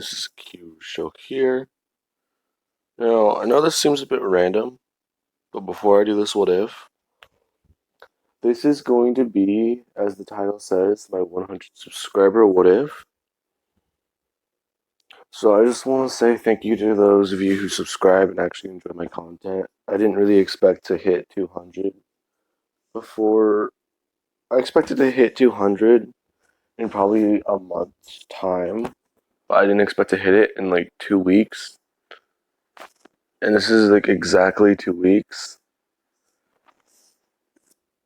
This is a Q show here. Now, I know this seems a bit random, but before I do this what if, this is going to be, as the title says, my 100 subscriber what if. So I just want to say thank you to those of you who subscribe and actually enjoy my content. I didn't really expect to hit 200 before. I expected to hit 200 in probably a month's time, but I didn't expect to hit it in like 2 weeks. And this is like exactly 2 weeks.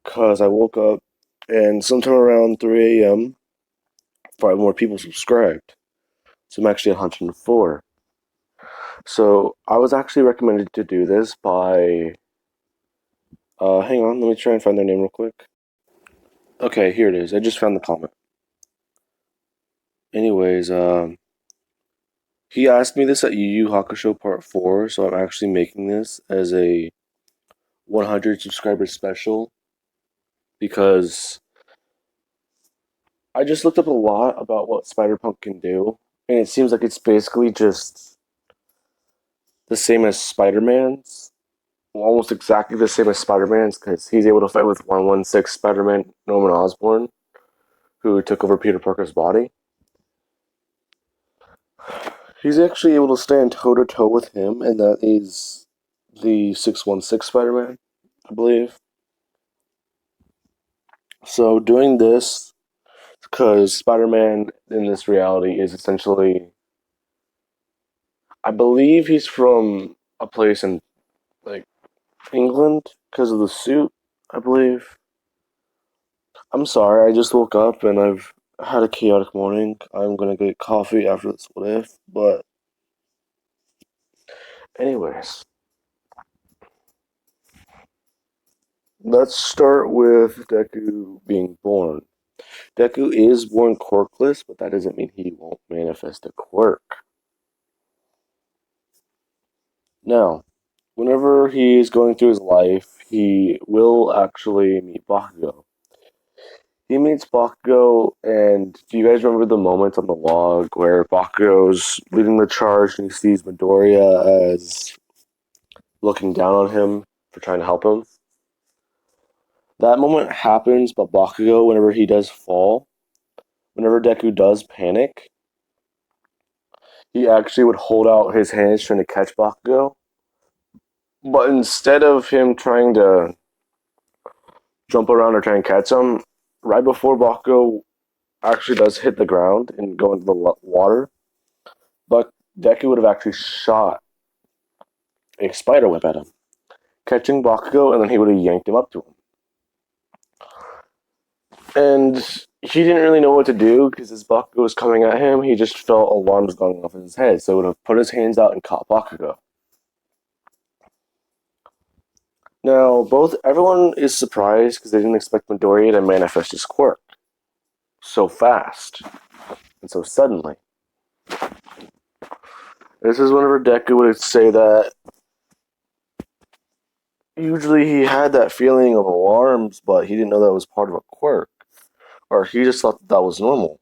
Because I woke up and sometime around 3 a.m., 5 more people subscribed. So I'm actually 104. So I was actually recommended to do this by. Hang on, let me try and find their name real quick. Okay, here it is. I just found the comment. Anyways, he asked me this at Yu Yu Hakusho Part 4, so I'm actually making this as a 100 subscriber special because I just looked up a lot about what Spider-Punk can do, and it seems like it's basically just the same as Spider-Man's. Well, almost exactly the same as Spider-Man's because he's able to fight with 116 Spider-Man Norman Osborn, who took over Peter Parker's body. He's actually able to stand toe-to-toe with him, and that is the 616 Spider-Man, I believe. So doing this, because Spider-Man in this reality is essentially, I believe he's from a place in like England because of the suit, I believe. I'm sorry, I just woke up and I've had a chaotic morning. I'm gonna get coffee after this what if, but anyways. Let's start with Deku being born. Deku is born quirkless, but that doesn't mean he won't manifest a quirk. Now, whenever he's going through his life, he will actually meet Bakugo. He meets Bakugo, and do you guys remember the moment on the log where Bakugo's leading the charge and he sees Midoriya as looking down on him for trying to help him? That moment happens, but Bakugo, whenever he does fall, whenever Deku does panic, he actually would hold out his hands trying to catch Bakugo. But instead of him trying to jump around or try and catch him, right before Bakugo actually does hit the ground and go into the water, but Deku would have actually shot a spider web at him, catching Bakugo, and then he would have yanked him up to him. And he didn't really know what to do because as Bakugo was coming at him, he just felt alarms going off in his head, so he would have put his hands out and caught Bakugo. Now, everyone is surprised because they didn't expect Midoriya to manifest his quirk so fast and so suddenly. This is whenever Deku would say that usually he had that feeling of alarms, but he didn't know that was part of a quirk, or he just thought that was normal.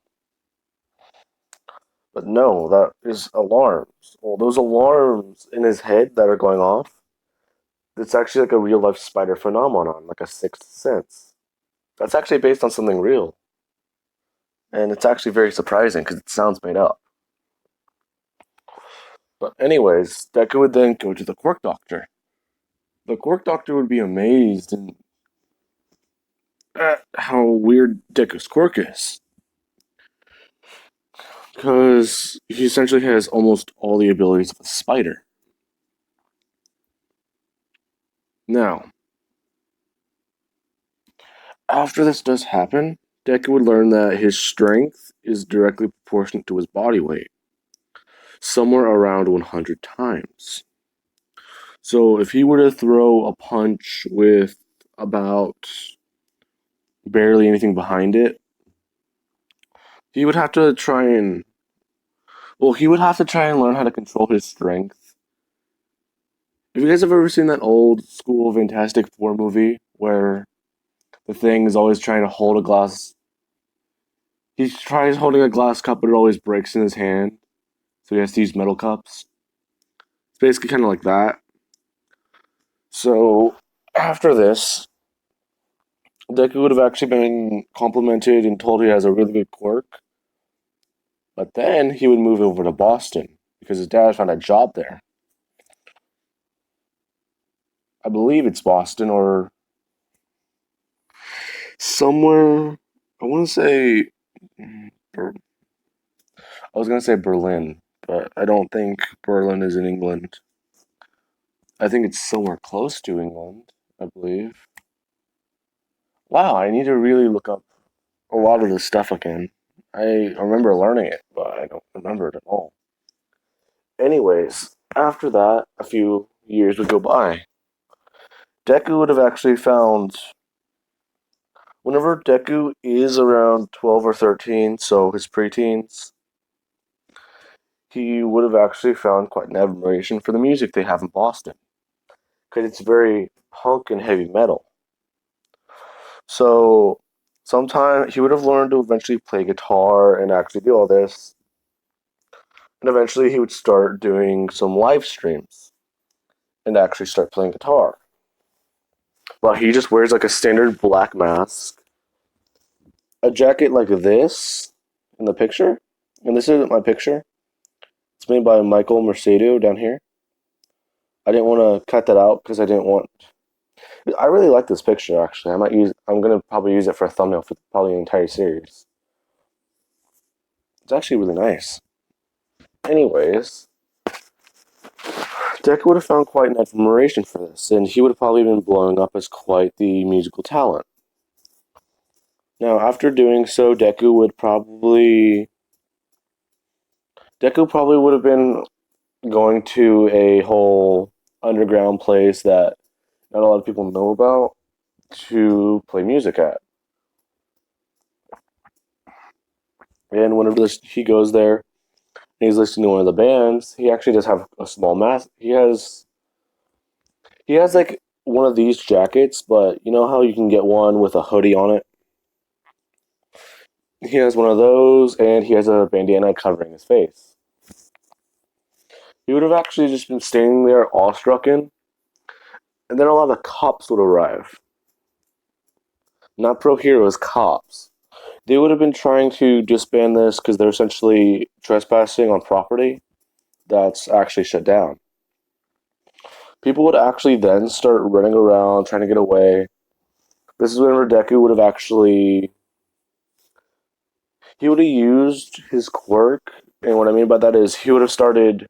But no, that is alarms. Well, those alarms in his head that are going off, it's actually like a real life spider phenomenon, like a sixth sense. That's actually based on something real. And it's actually very surprising because it sounds made up. But anyways, Deku would then go to the Quirk Doctor. The Quirk Doctor would be amazed at how weird Deku's quirk is. Because he essentially has almost all the abilities of a spider. Now, after this does happen, Deku would learn that his strength is directly proportionate to his body weight, somewhere around 100 times. So if he were to throw a punch with about barely anything behind it, he would have to try and he would have to try and learn how to control his strength. Have you guys ever seen that old school Fantastic Four movie where the Thing is always trying to hold a glass? He tries holding a glass cup, but it always breaks in his hand. So he has to use metal cups. It's basically kind of like that. So after this, Deku would have actually been complimented and told he has a really good quirk. But then he would move over to Boston because his dad found a job there. I believe it's Boston or somewhere. I want to say. I was going to say Berlin, but I don't think Berlin is in England. I think it's somewhere close to England, I believe. Wow, I need to really look up a lot of this stuff again. I remember learning it, but I don't remember it at all. Anyways, after that, a few years would go by. Deku would have actually found. Whenever Deku is around 12 or 13, so his preteens, he would have actually found quite an admiration for the music they have in Boston. Because it's very punk and heavy metal. So, sometime he would have learned to eventually play guitar and actually do all this. And eventually he would start doing some live streams and actually start playing guitar. But he just wears like a standard black mask, a jacket like this in the picture. And this isn't my picture. It's made by Michael Mercedo down here. I didn't want to cut that out because I didn't want. I really like this picture actually. I might use. I'm gonna probably use it for a thumbnail for probably the entire series. It's actually really nice. Anyways, Deku would have found quite an admiration for this, and he would have probably been blowing up as quite the musical talent. Now, after doing so, Deku probably would have been going to a whole underground place that not a lot of people know about to play music at. And whenever he goes there and he's listening to one of the bands, he actually does have a small mask. He has like one of these jackets, but you know how you can get one with a hoodie on it? He has one of those, and he has a bandana covering his face. He would have actually just been standing there awestruck, and then a lot of cops would arrive. Not pro heroes, cops. They would have been trying to disband this because they're essentially trespassing on property that's actually shut down. People would actually then start running around trying to get away. This is whenever Deku would have actually. He would have used his quirk, and what I mean by that is he would have started.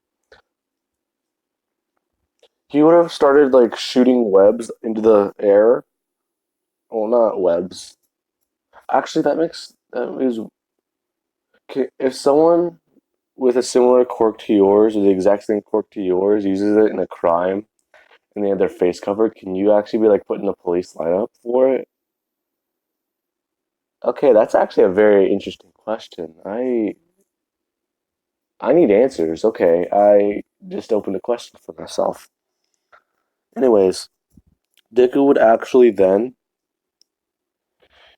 He would have started like shooting webs into the air. Well, not webs. Actually, that is. If someone with a similar quirk to yours, or the exact same quirk to yours, uses it in a crime, and they have their face covered, can you actually be like put in a police lineup for it? Okay, that's actually a very interesting question. I need answers. Okay, I just opened a question for myself. Anyways, Deku would actually then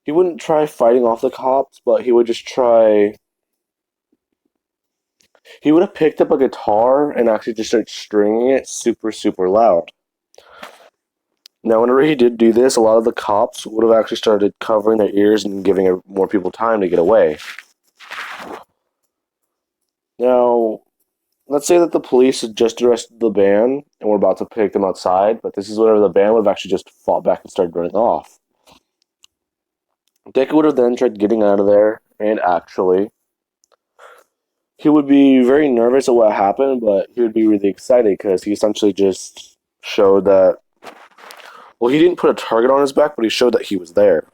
he wouldn't try fighting off the cops, but he would just try. He would have picked up a guitar and actually just started stringing it super super loud. Now, whenever he did do this, a lot of the cops would have actually started covering their ears and giving more people time to get away. Now, let's say that the police had just arrested the band and were about to pick them outside, but this is whenever the band would have actually just fought back and started running off. Deku would have then tried getting out of there, and actually, he would be very nervous at what happened, but he would be really excited because he essentially just showed that. Well, he didn't put a target on his back, but he showed that he was there.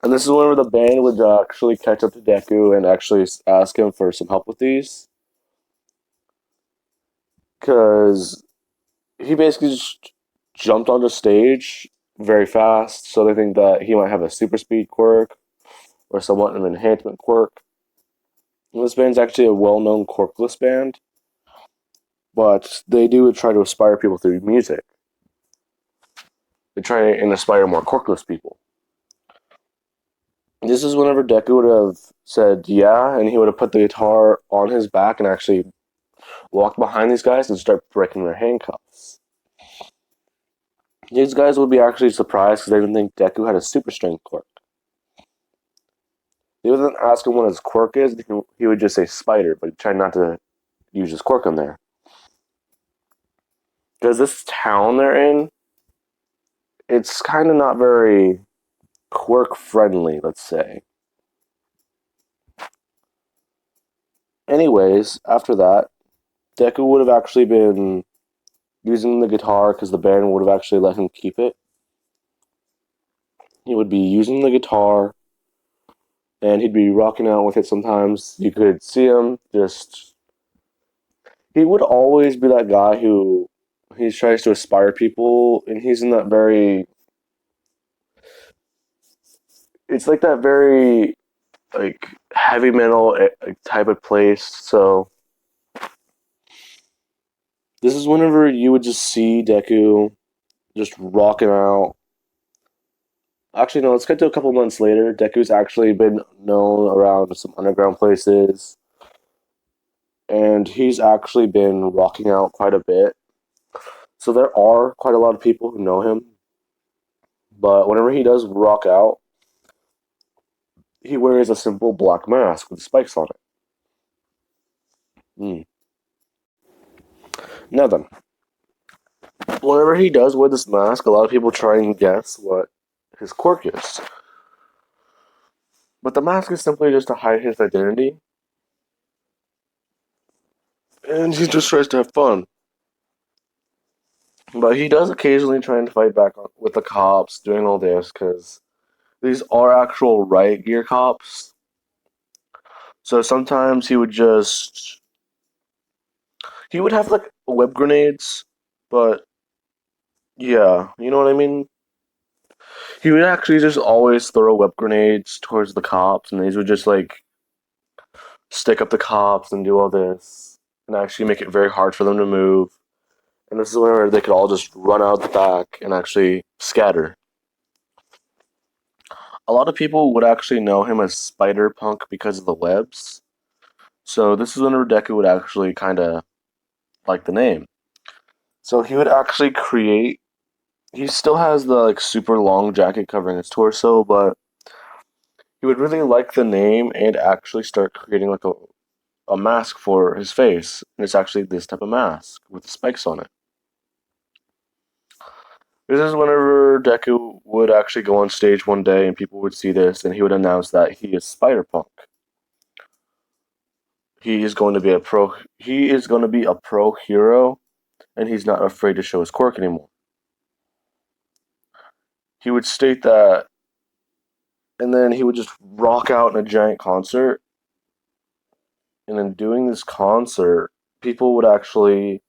And this is whenever the band would actually catch up to Deku and actually ask him for some help with these. Because he basically just jumped onto stage very fast, so they think that he might have a super speed quirk or somewhat an enhancement quirk. And this band's actually a well-known quirkless band, but they do try to inspire people through music. They try and inspire more quirkless people. This is whenever Deku would have said yeah, and he would have put the guitar on his back and actually walked behind these guys and start breaking their handcuffs. These guys would be actually surprised because they didn't think Deku had a super strength quirk. They would then ask him what his quirk is. He would just say spider, but try not to use his quirk on there. Because this town they're in, it's kind of not very quirk friendly, let's say. Anyways, after that, Deku would have actually been using the guitar because the band would have actually let him keep it. He would be using the guitar and he'd be rocking out with it sometimes. You could see him just. He would always be that guy who he tries to inspire people, and he's in that very. It's like that very like heavy metal type of place. So this is whenever you would just see Deku just rocking out. Actually, no, let's get to a couple months later. Deku's actually been known around some underground places, and he's actually been rocking out quite a bit. So there are quite a lot of people who know him, but whenever he does rock out, he wears a simple black mask with spikes on it. Mm. Now then, whenever he does wear this mask, a lot of people try and guess what his quirk is. But the mask is simply just to hide his identity, and he just tries to have fun. But he does occasionally try and fight back with the cops, doing all this, because these are actual riot gear cops. So sometimes he would just. He would have like web grenades, but yeah, you know what I mean? He would actually just always throw web grenades towards the cops, and these would just like stick up the cops and do all this, and actually make it very hard for them to move. And this is where they could all just run out the back and actually scatter. A lot of people would actually know him as Spider Punk because of the webs. So this is when Deku would actually kind of like the name. So he would actually create. He still has the like super long jacket covering his torso, but he would really like the name and actually start creating like a mask for his face. And it's actually this type of mask with the spikes on it. This is whenever Deku would actually go on stage one day and people would see this and he would announce that he is Spider Punk. He is going to be a pro hero and he's not afraid to show his quirk anymore. He would state that and then he would just rock out in a giant concert. And in doing this concert, people would actually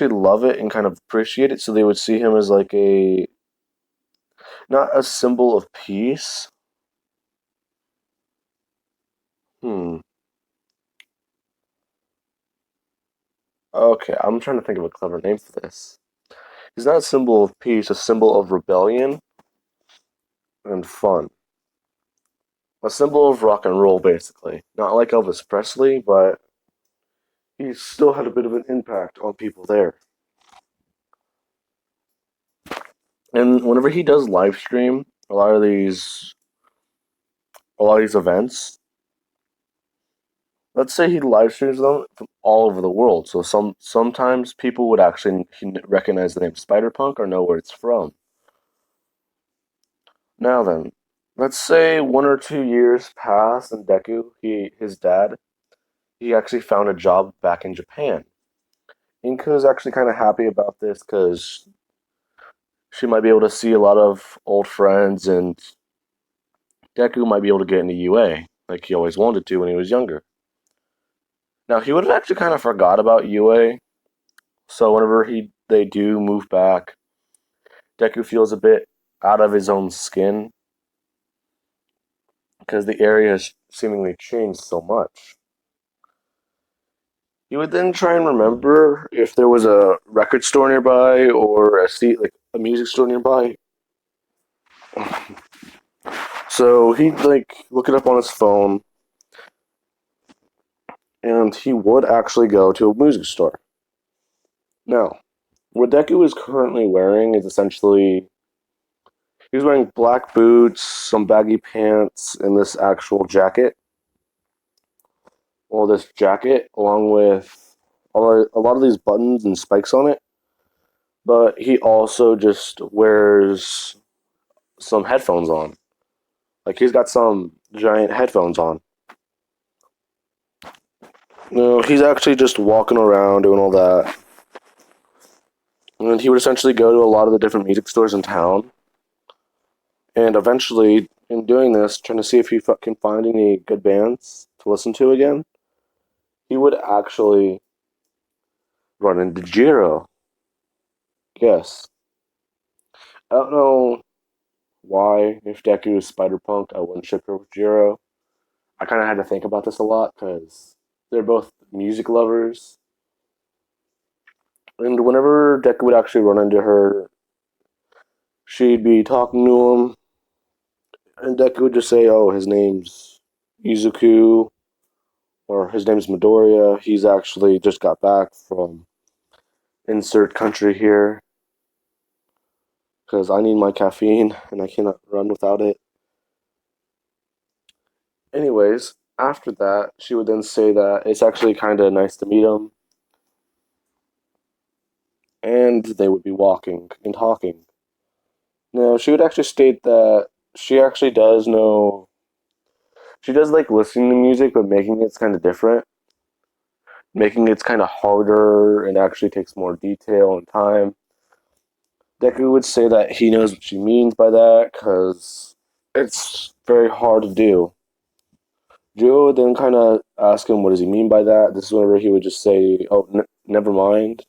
love it and kind of appreciate it, so they would see him as like a not a symbol of peace. Hmm. Okay, I'm trying to think of a clever name for this. He's not a symbol of peace, a symbol of rebellion and fun. A symbol of rock and roll, basically. Not like Elvis Presley, but he still had a bit of an impact on people there. And whenever he does live stream a lot of these events, let's say he live streams them from all over the world. So sometimes people would actually recognize the name Spider Punk or know where it's from. Now then, let's say 1 or 2 years pass and Deku, his dad, he actually found a job back in Japan. Inka is actually kind of happy about this because she might be able to see a lot of old friends, and Deku might be able to get into UA like he always wanted to when he was younger. Now he would have actually kind of forgot about UA, so whenever they do move back, Deku feels a bit out of his own skin because the area has seemingly changed so much. He would then try and remember if there was a record store nearby or a music store nearby. So he'd like look it up on his phone, and he would actually go to a music store. Now, what Deku is currently wearing is essentially he's wearing black boots, some baggy pants, and this actual jacket. Well, this jacket, along with a lot of these buttons and spikes on it. But he also just wears some headphones on. Like he's got some giant headphones on. No, he's actually just walking around doing all that. And he would essentially go to a lot of the different music stores in town. And eventually, in doing this, trying to see if he can find any good bands to listen to again, he would actually run into Jiro. Yes. I don't know why, if Deku is Spider Punk, I wouldn't ship her with Jiro. I kind of had to think about this a lot because they're both music lovers. And whenever Deku would actually run into her, she'd be talking to him, and Deku would just say, "Oh, his name's Izuku," or "His name's Midoriya. He's actually just got back from insert country here because I need my caffeine and I cannot run without it." Anyways, after that, she would then say that it's actually kind of nice to meet him, and they would be walking and talking. Now, she would actually state that she actually does know. She does like listening to music, but making it's kind of different. Making it's kind of harder and actually takes more detail and time. Deku would say that he knows what she means by that because it's very hard to do. Joe would then kind of ask him, what does he mean by that? This is whenever he would just say, oh, never mind.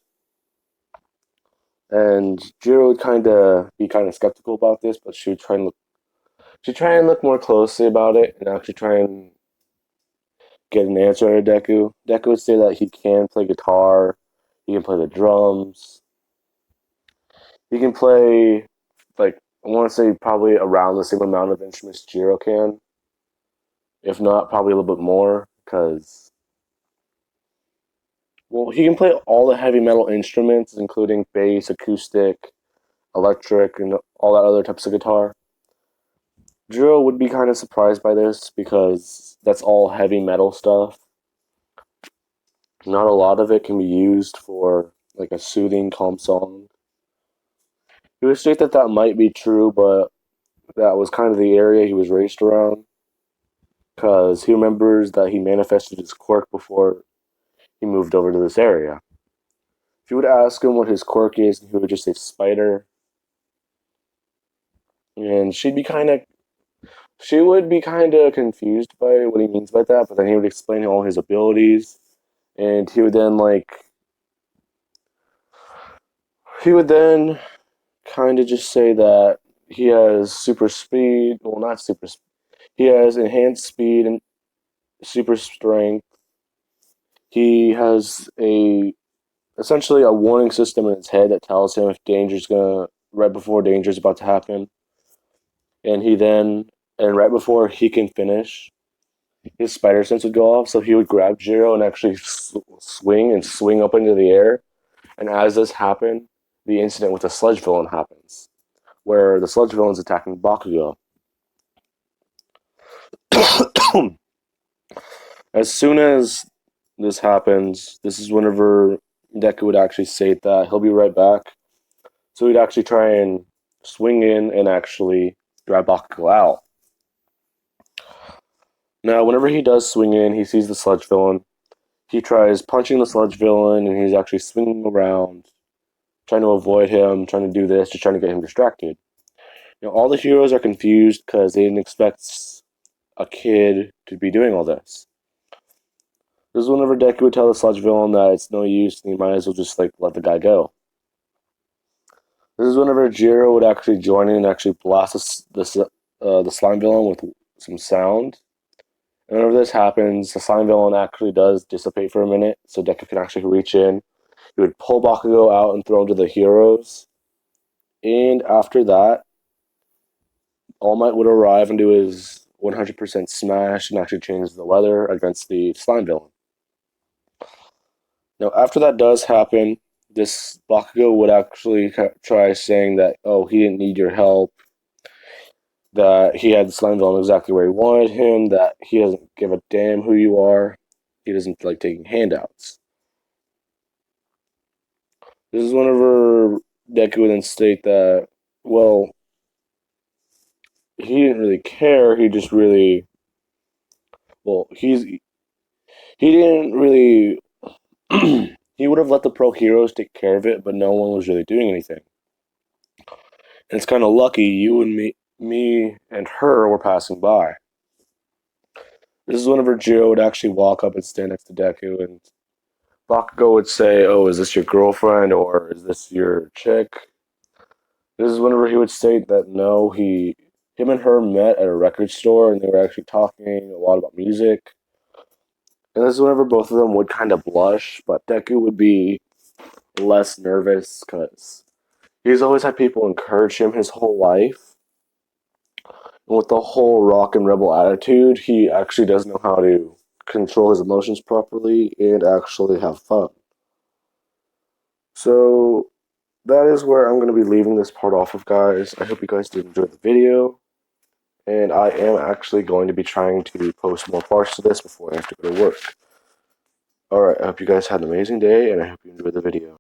And Jiro would kind of be kind of skeptical about this, but she'd try and look more closely about it and actually try and get an answer out of Deku. Deku would say that he can play guitar, he can play the drums, he can play like I want to say probably around the same amount of instruments Jiro can, if not probably a little bit more, because well he can play all the heavy metal instruments, including bass, acoustic, electric, and all that other types of guitar. Jiro would be kind of surprised by this because that's all heavy metal stuff. Not a lot of it can be used for like a soothing, calm song. He would state that that might be true, but that was kind of the area he was raised around because he remembers that he manifested his quirk before he moved over to this area. If you would ask him what his quirk is, he would just say spider, and she would be kind of confused by what he means by that. But then he would explain all his abilities, and he would then kind of just say that he has super speed. Well, not super. He has enhanced speed and super strength. He has a essentially a warning system in his head that tells him if danger's gonna right before danger's about to happen, and he then and right before he can finish, his spider sense would go off. So he would grab Jiro and actually swing up into the air. And as this happened, the incident with the sludge villain happens, where the sludge villain's attacking Bakugo. As soon as this happens, this is whenever Deku would actually say that he'll be right back. So he'd actually try and swing in and actually drive Bakugo out. Now, whenever he does swing in, he sees the sludge villain. He tries punching the sludge villain, and he's actually swinging around, trying to avoid him, trying to do this, just trying to get him distracted. All the heroes are confused because they didn't expect a kid to be doing all this. This is whenever Deku would tell the sludge villain that it's no use and he might as well just like let the guy go. This is whenever Jiro would actually join in and actually blast the slime villain with some sound. And whenever this happens, the slime villain actually does dissipate for a minute, so Deku can actually reach in. He would pull Bakugo out and throw him to the heroes. And after that, All Might would arrive and do his 100% smash and actually change the weather against the slime villain. Now, after that does happen, this Bakugo would actually try saying that, oh, he didn't need your help, that he had the slime villain exactly where he wanted him, that he doesn't give a damn who you are, he doesn't like taking handouts. This is whenever Deku would then state that, well, he didn't really care, he just really, well, he didn't really, he would have let the pro heroes take care of it, but no one was really doing anything. And it's kind of lucky you and me and her were passing by. This is whenever Jiro would actually walk up and stand next to Deku, and Bakugo would say, "Oh, is this your girlfriend or is this your chick?" This is whenever he would state that no, him and her met at a record store and they were actually talking a lot about music. And this is whenever both of them would kind of blush, but Deku would be less nervous because he's always had people encourage him his whole life. And with the whole rock and rebel attitude, he actually does know how to control his emotions properly and actually have fun. So that is where I'm going to be leaving this part off of, guys. I hope you guys did enjoy the video. And I am actually going to be trying to post more parts to this before I have to go to work. Alright, I hope you guys had an amazing day, and I hope you enjoyed the video.